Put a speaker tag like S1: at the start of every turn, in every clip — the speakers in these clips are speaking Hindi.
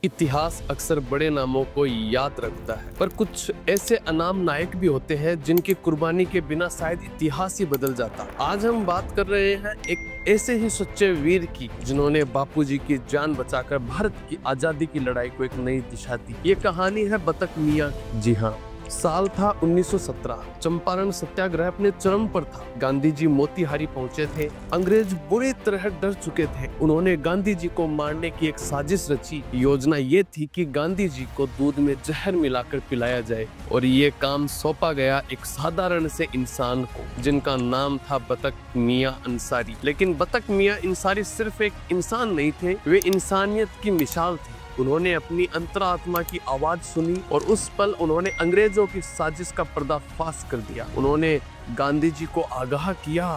S1: इतिहास अक्सर बड़े नामों को याद रखता है, पर कुछ ऐसे अनाम नायक भी होते हैं जिनकी कुर्बानी के बिना शायद इतिहास ही बदल जाता। आज हम बात कर रहे हैं एक ऐसे ही सच्चे वीर की जिन्होंने बापूजी की जान बचाकर भारत की आजादी की लड़ाई को एक नई दिशा दी। ये कहानी है बतख मियां की। जी हाँ, साल था 1917। चंपारण सत्याग्रह अपने चरम पर था। गांधी जी मोतीहारी पहुंचे थे। अंग्रेज बुरी तरह डर चुके थे। उन्होंने गांधी जी को मारने की एक साजिश रची। योजना ये थी कि गांधी जी को दूध में जहर मिलाकर पिलाया जाए और ये काम सौंपा गया एक साधारण से इंसान को जिनका नाम था बतख मियां अंसारी। लेकिन बतख मियां अंसारी सिर्फ एक इंसान नहीं थे, वे इंसानियत की मिसाल थे। उन्होंने अपनी अंतरात्मा की आवाज सुनी और उस पल उन्होंने अंग्रेजों की साजिश का पर्दाफाश कर दिया। उन्होंने गांधी जी को आगाह किया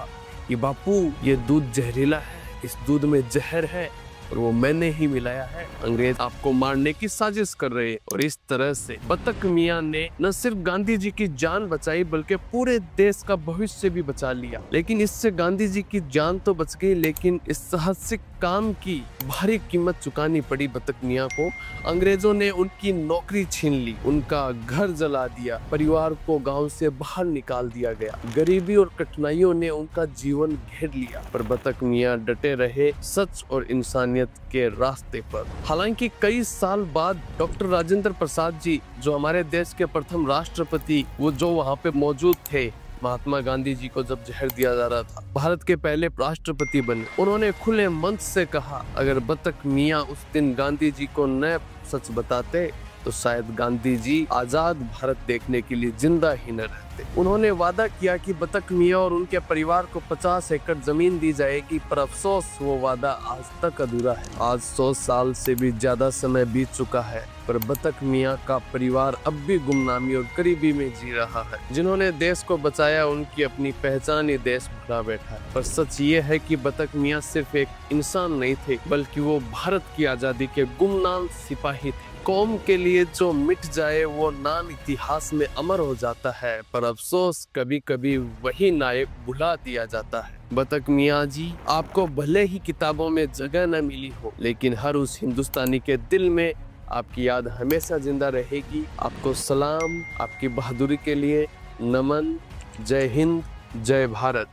S1: कि बापू, ये दूध जहरीला है, इस दूध में जहर है और वो मैंने ही मिलाया है। अंग्रेज आपको मारने की साजिश कर रहे हैं। और इस तरह से बतख मियां ने न सिर्फ गांधी जी की जान बचाई बल्कि पूरे देश का भविष्य भी बचा लिया। लेकिन इससे गांधी जी की जान तो बच गई, लेकिन इस साहसिक काम की भारी कीमत चुकानी पड़ी बतख मियां को। अंग्रेजों ने उनकी नौकरी छीन ली, उनका घर जला दिया, परिवार को गांव से बाहर निकाल दिया गया। गरीबी और कठिनाइयों ने उनका जीवन घेर लिया, पर बतख मियां डटे रहे सच और इंसानियत के रास्ते पर। हालांकि कई साल बाद डॉक्टर राजेंद्र प्रसाद जी, जो हमारे देश के प्रथम राष्ट्रपति, वो जो वहाँ पे मौजूद थे, महात्मा गांधी जी को जब जहर दिया जा रहा था, भारत के पहले राष्ट्रपति बने। उन्होंने खुले मंच से कहा, अगर बतख मियां उस दिन गांधी जी को न सच बताते तो शायद गांधी जी आजाद भारत देखने के लिए जिंदा ही न रहते। उन्होंने वादा किया कि बतख मियां और उनके परिवार को 50 एकड़ जमीन दी जाएगी, पर अफसोस वो वादा आज तक अधूरा है। आज 100 साल से भी ज्यादा समय बीत चुका है, पर बतख मियां का परिवार अब भी गुमनामी और गरीबी में जी रहा है। जिन्होंने देश को बचाया, उनकी अपनी पहचान ही देश भुला बैठा है। पर सच ये है कि बतख मियां सिर्फ एक इंसान नहीं थे, बल्कि वो भारत की आजादी के गुमनाम सिपाही थे। कौम के लिए जो मिट जाए वो नाम इतिहास में अमर हो जाता है, पर अफसोस कभी कभी वही नायक भुला दिया जाता है। बतख मियां जी, आपको भले ही किताबों में जगह न मिली हो, लेकिन हर उस हिंदुस्तानी के दिल में आपकी याद हमेशा जिंदा रहेगी। आपको सलाम, आपकी बहादुरी के लिए नमन। जय हिंद, जय भारत।